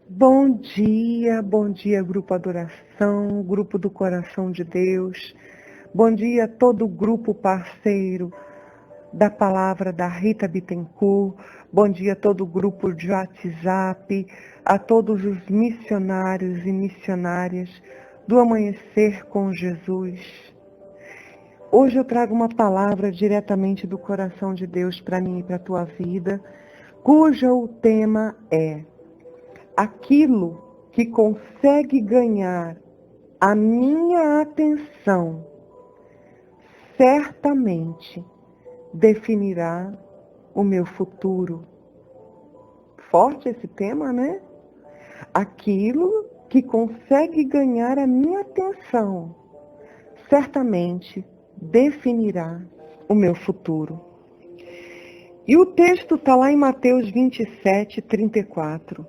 Bom dia, Grupo Adoração, Grupo do Coração de Deus. Bom dia a todo o grupo parceiro da Palavra da Rita Bittencourt. Bom dia a todo o grupo de WhatsApp, a todos os missionários e missionárias do Amanhecer com Jesus. Hoje eu trago uma palavra diretamente do coração de Deus para mim e para a tua vida, cujo tema é: aquilo que consegue ganhar a minha atenção certamente definirá o meu futuro. Forte esse tema, né? Aquilo que consegue ganhar a minha atenção certamente definirá o meu futuro. E o texto está lá em Mateus 27, 34.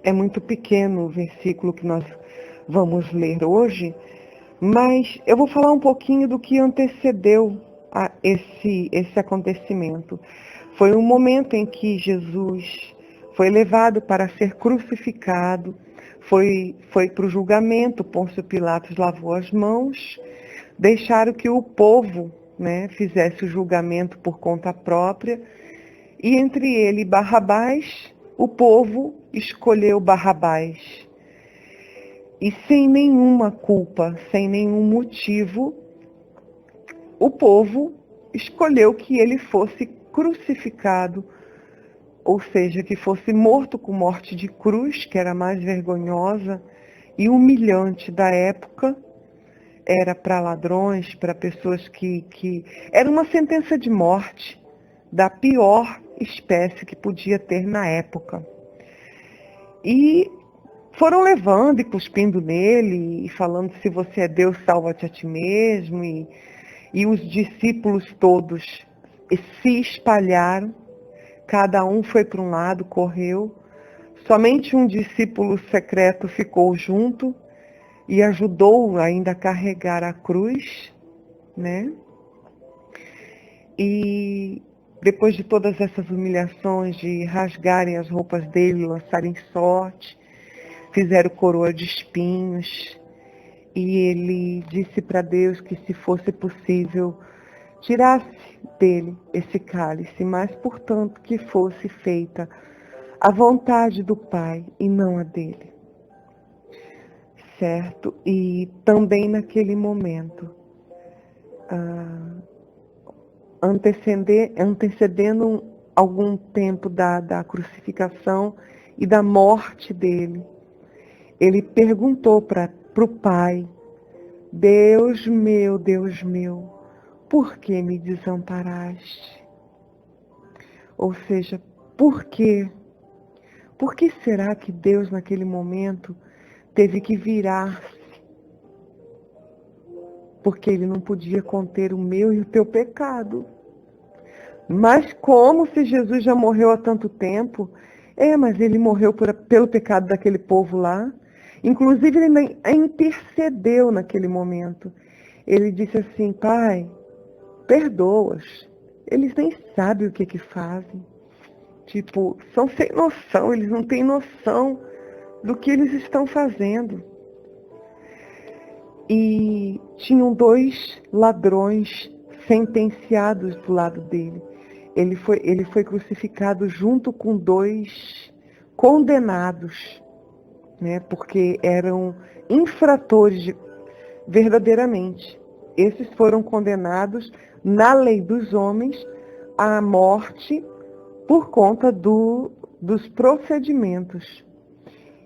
É muito pequeno o versículo que nós vamos ler hoje, mas eu vou falar um pouquinho do que antecedeu a esse acontecimento. Foi um momento em que Jesus foi levado para ser crucificado, foi para o julgamento, Pôncio Pilatos lavou as mãos, deixaram que o povo, fizesse o julgamento por conta própria, e entre ele e Barrabás, o povo escolheu Barrabás. E sem nenhuma culpa, sem nenhum motivo, o povo escolheu que ele fosse crucificado, ou seja, que fosse morto com morte de cruz, que era a mais vergonhosa e humilhante da época. Era para ladrões, para pessoas que... Era uma sentença de morte da pior espécie que podia ter na época. E foram levando e cuspindo nele, e falando: se você é Deus, salva-te a ti mesmo. E os discípulos todos se espalharam, cada um foi para um lado, correu. Somente um discípulo secreto ficou junto e ajudou ainda a carregar a cruz, né? E depois de todas essas humilhações, de rasgarem as roupas dele, lançarem sorte, fizeram coroa de espinhos, e ele disse para Deus que, se fosse possível, tirasse dele esse cálice, mas, portanto, que fosse feita a vontade do Pai e não a dele. Certo? E também naquele momento, antecedendo algum tempo da crucificação e da morte dele, ele perguntou para o Pai: Deus meu, por que me desamparaste? Ou seja, por quê? Por que será que Deus naquele momento teve que virar-se? Porque ele não podia conter o meu e o teu pecado. Mas como se Jesus já morreu há tanto tempo? Mas ele morreu pelo pecado daquele povo lá. Inclusive, ele intercedeu naquele momento. Ele disse assim: Pai, perdoa-os. Eles nem sabem o que fazem. São sem noção, eles não têm noção do que eles estão fazendo. E tinham 2 ladrões sentenciados do lado dele. Ele foi crucificado junto com 2 condenados, porque eram infratores verdadeiramente. Esses foram condenados na lei dos homens à morte por conta dos procedimentos.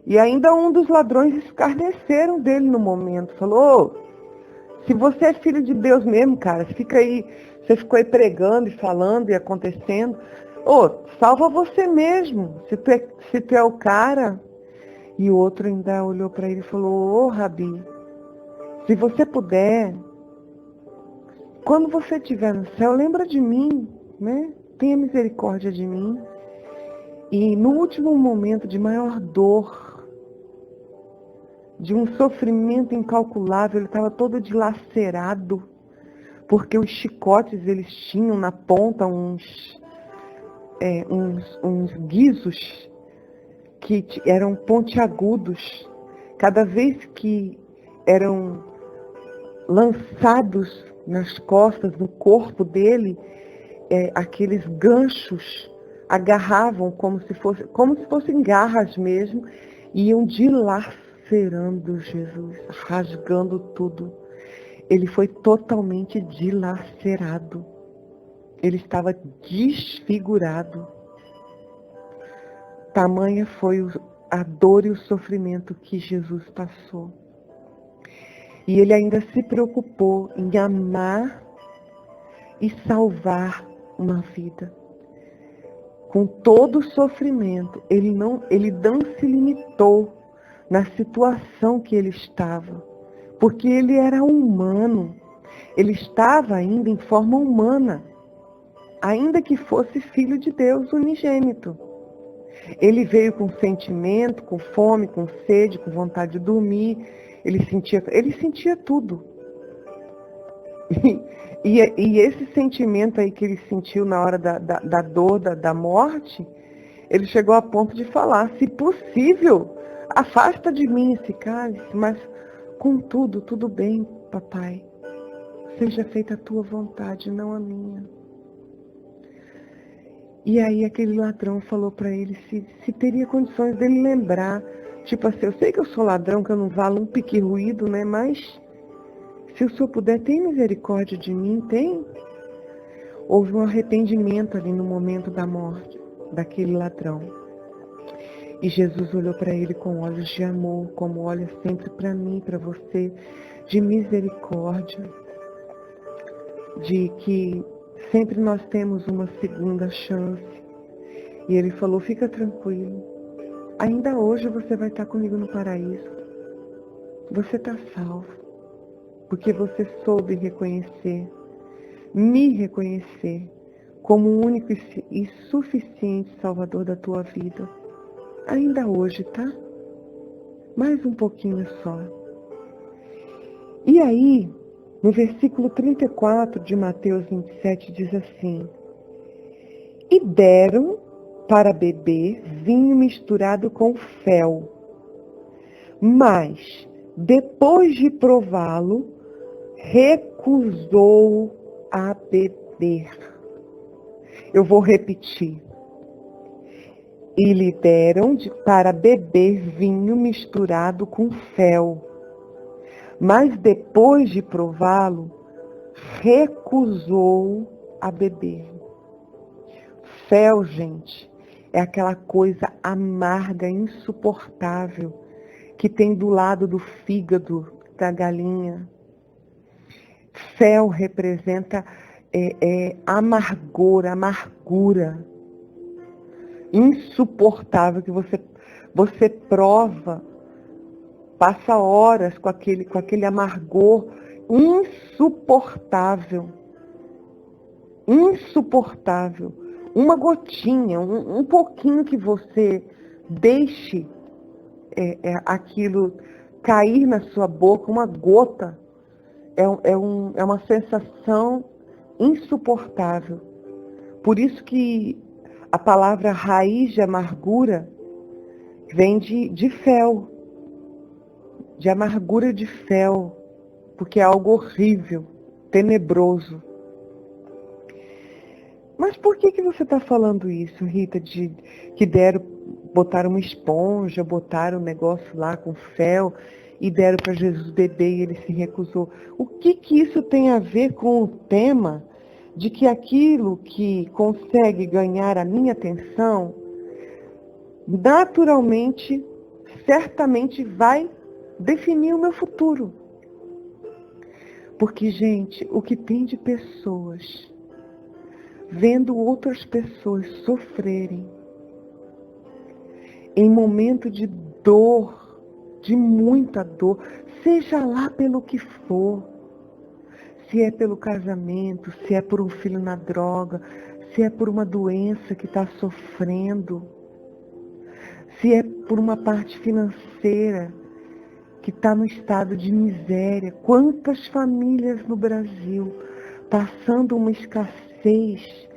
E ainda um dos ladrões escarneceram dele no momento. Falou: se você é filho de Deus mesmo, cara, você ficou aí pregando e falando e acontecendo. Salva você mesmo, se tu é o cara. E o outro ainda olhou para ele e falou: Rabi, se você puder, quando você estiver no céu, lembra de mim, né? Tenha misericórdia de mim. E no último momento de maior dor, de um sofrimento incalculável, ele estava todo dilacerado, porque os chicotes, eles tinham na ponta uns guizos que eram pontiagudos. Cada vez que eram lançados nas costas, no corpo dele, aqueles ganchos agarravam como se fossem garras mesmo, e iam dilacerando Jesus, rasgando tudo. Ele foi totalmente dilacerado. Ele estava desfigurado. Tamanha foi a dor e o sofrimento que Jesus passou. E ele ainda se preocupou em amar e salvar uma vida. Com todo o sofrimento, ele não se limitou na situação que ele estava, porque ele era humano. Ele estava ainda em forma humana, ainda que fosse filho de Deus unigênito. Ele veio com sentimento, com fome, com sede, com vontade de dormir. Ele sentia tudo. E esse sentimento aí que ele sentiu na hora da dor, da morte, ele chegou a ponto de falar: se possível, afasta de mim esse cálice, mas contudo, tudo bem, papai. Seja feita a tua vontade, não a minha. E aí aquele ladrão falou para ele se teria condições dele lembrar, tipo assim, eu sei que eu sou ladrão, que eu não valo um pique ruído, né? Mas se o senhor puder, tem misericórdia de mim, tem? Houve um arrependimento ali no momento da morte daquele ladrão. E Jesus olhou para ele com olhos de amor, como olha sempre para mim, para você, de misericórdia, de que sempre nós temos uma segunda chance. E ele falou: fica tranquilo, ainda hoje você vai estar comigo no paraíso. Você está salvo, porque você soube me reconhecer como o único e suficiente Salvador da tua vida. Ainda hoje, tá? Mais um pouquinho só. E aí, no versículo 34 de Mateus 27, diz assim: e deram para beber vinho misturado com fel, mas, depois de prová-lo, recusou a beber. Eu vou repetir. E lhe deram para beber vinho misturado com fel, mas depois de prová-lo, recusou a beber. Fel, gente, é aquela coisa amarga, insuportável, que tem do lado do fígado da galinha. Fel representa amargura, insuportável, que você prova, passa horas com aquele amargor insuportável. Uma gotinha, um pouquinho que você deixe aquilo cair na sua boca, uma gota, é uma sensação insuportável. Por isso que a palavra raiz de amargura vem de fel, de amargura de fel, porque é algo horrível, tenebroso. Mas por que você está falando isso, Rita, que botaram uma esponja, botaram um negócio lá com fel e deram para Jesus beber e ele se recusou? O que isso tem a ver com o tema de que aquilo que consegue ganhar a minha atenção, naturalmente, certamente vai definir o meu futuro? Porque, gente, o que tem de pessoas vendo outras pessoas sofrerem em momento de dor, de muita dor, seja lá pelo que for, se é pelo casamento, se é por um filho na droga, se é por uma doença que está sofrendo, se é por uma parte financeira que está no estado de miséria. Quantas famílias no Brasil passando uma escassez,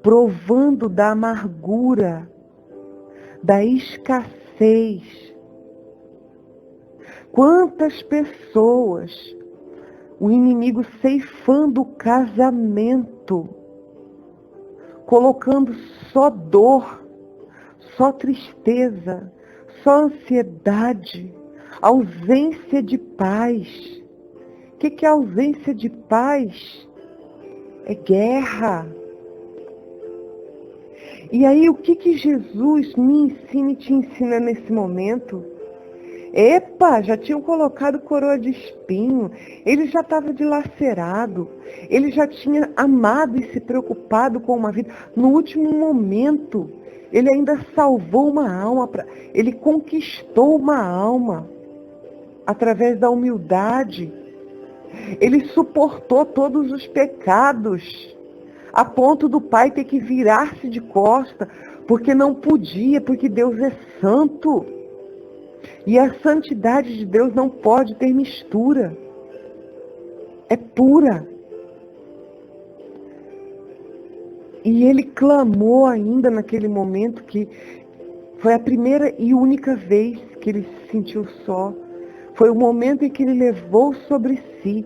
provando da amargura, da escassez escassez. Quantas pessoas o inimigo ceifando o casamento, colocando só dor, só tristeza, só ansiedade, ausência de paz. O que é ausência de paz? É guerra. E aí, o que Jesus me ensina e te ensina nesse momento? Epa, já tinham colocado coroa de espinho, ele já estava dilacerado, ele já tinha amado e se preocupado com uma vida. No último momento, ele ainda salvou uma alma, ele conquistou uma alma através da humildade. Ele suportou todos os pecados, a ponto do pai ter que virar-se de costa, porque não podia, porque Deus é santo. E a santidade de Deus não pode ter mistura. É pura. E ele clamou ainda naquele momento, que foi a primeira e única vez que ele se sentiu só. Foi o momento em que ele levou sobre si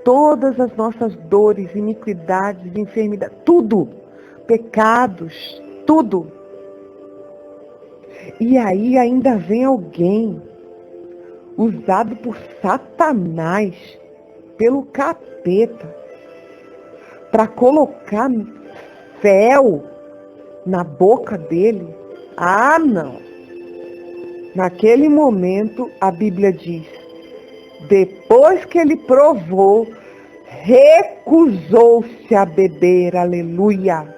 todas as nossas dores, iniquidades, enfermidades, tudo, pecados, tudo. E aí ainda vem alguém usado por Satanás, pelo capeta, para colocar fel na boca dele. Ah, não! Naquele momento, a Bíblia diz, depois que ele provou, recusou-se a beber. Aleluia!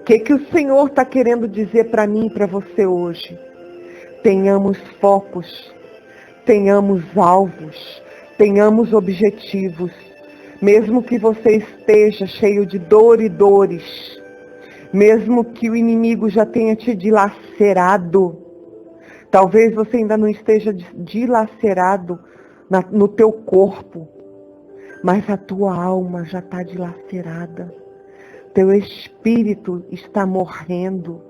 O que o Senhor está querendo dizer para mim e para você hoje? Tenhamos focos, tenhamos alvos, tenhamos objetivos. Mesmo que você esteja cheio de dor e dores, mesmo que o inimigo já tenha te dilacerado, talvez você ainda não esteja dilacerado no teu corpo, mas a tua alma já está dilacerada. Teu espírito está morrendo.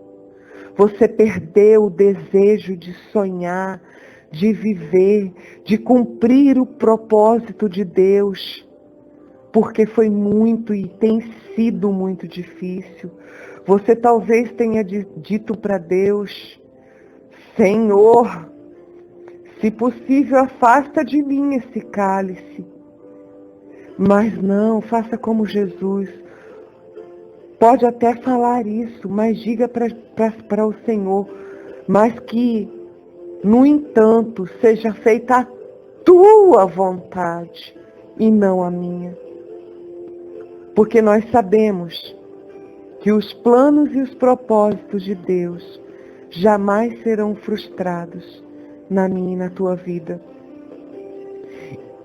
Você perdeu o desejo de sonhar, de viver, de cumprir o propósito de Deus, porque foi muito e tem sido muito difícil. Você talvez tenha dito para Deus, Senhor, se possível, afasta de mim esse cálice. Mas não, faça como Jesus. Pode até falar isso, mas diga para o Senhor, mas que, no entanto, seja feita a tua vontade e não a minha. Porque nós sabemos que os planos e os propósitos de Deus jamais serão frustrados na minha e na tua vida.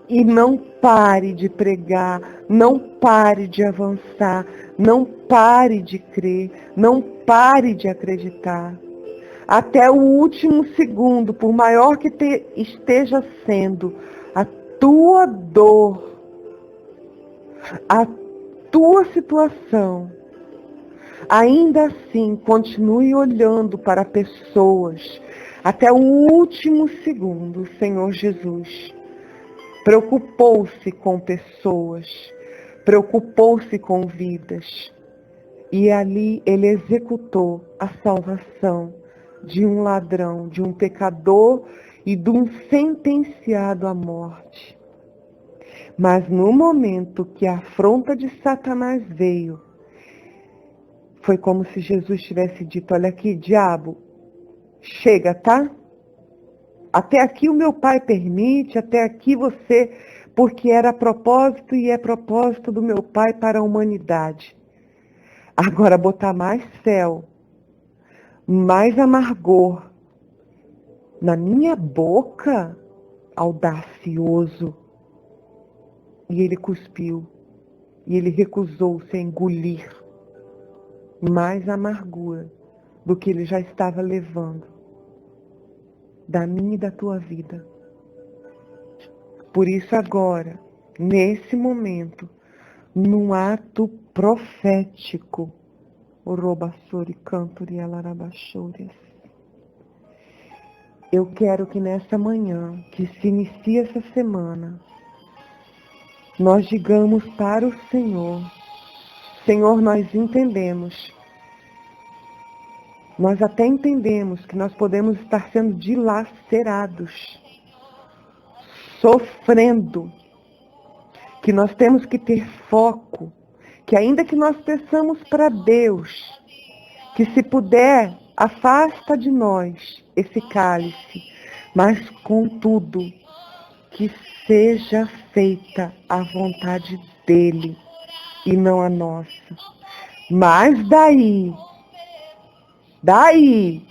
E não pare de pregar, não pare de avançar, não pare de crer, não pare de acreditar. Até o último segundo, por maior que esteja sendo a tua dor, a tua situação, ainda assim continue olhando para pessoas. Até o último segundo, o Senhor Jesus preocupou-se com pessoas, preocupou-se com vidas. E ali ele executou a salvação de um ladrão, de um pecador e de um sentenciado à morte. Mas no momento que a afronta de Satanás veio, foi como se Jesus tivesse dito, olha aqui, diabo, chega, tá? Até aqui o meu pai permite, até aqui você, porque era propósito e é propósito do meu pai para a humanidade. Agora botar mais fel, mais amargor na minha boca, audacioso. E ele cuspiu, e ele recusou-se a engolir mais amargura do que ele já estava levando da minha e da tua vida. Por isso agora, nesse momento, num ato profético, o Robassori Cantori Alarabachores, eu quero que nessa manhã, que se inicia essa semana, nós digamos para o Senhor, Senhor, nós entendemos, nós até entendemos que nós podemos estar sendo dilacerados, sofrendo, que nós temos que ter foco, que ainda que nós peçamos para Deus, que se puder, afasta de nós esse cálice, mas contudo, que seja feita a vontade dele e não a nossa. Mas daí,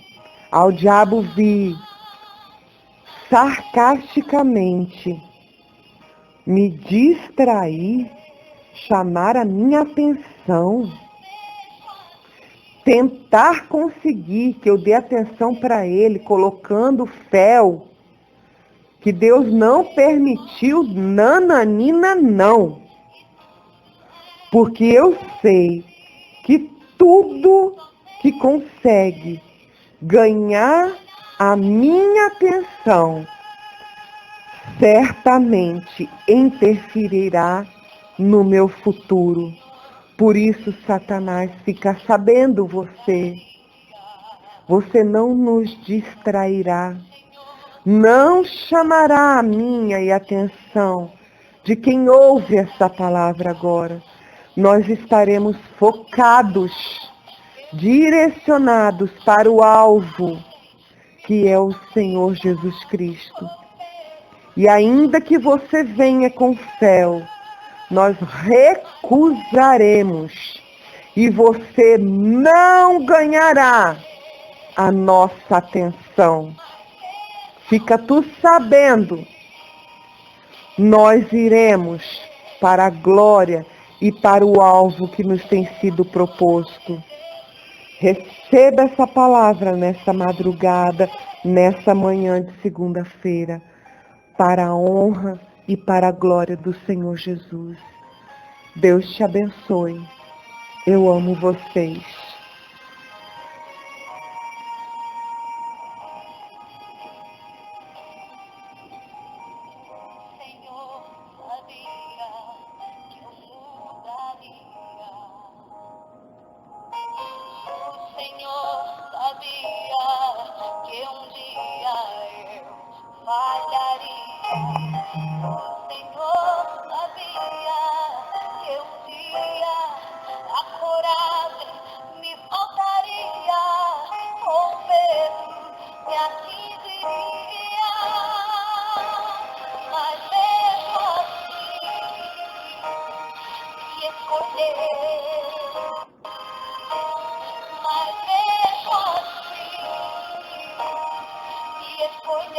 ao diabo vir sarcasticamente me distrair, chamar a minha atenção, tentar conseguir que eu dê atenção para ele, colocando fel, que Deus não permitiu, nananina não. Porque eu sei que tudo que consegue ganhar a minha atenção, certamente interferirá no meu futuro. Por isso, Satanás, fica sabendo você não nos distrairá, não chamará a minha e a atenção de quem ouve essa palavra agora. Nós estaremos focados, direcionados para o alvo, que é o Senhor Jesus Cristo. E ainda que você venha com fé, nós recusaremos e você não ganhará a nossa atenção. Fica tu sabendo, nós iremos para a glória e para o alvo que nos tem sido proposto. Receba essa palavra nessa madrugada, nessa manhã de segunda-feira, para a honra e para a glória do Senhor Jesus. Deus te abençoe. Eu amo vocês. Porque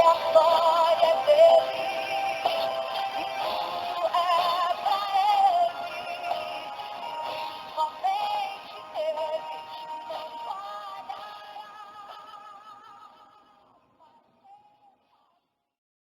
a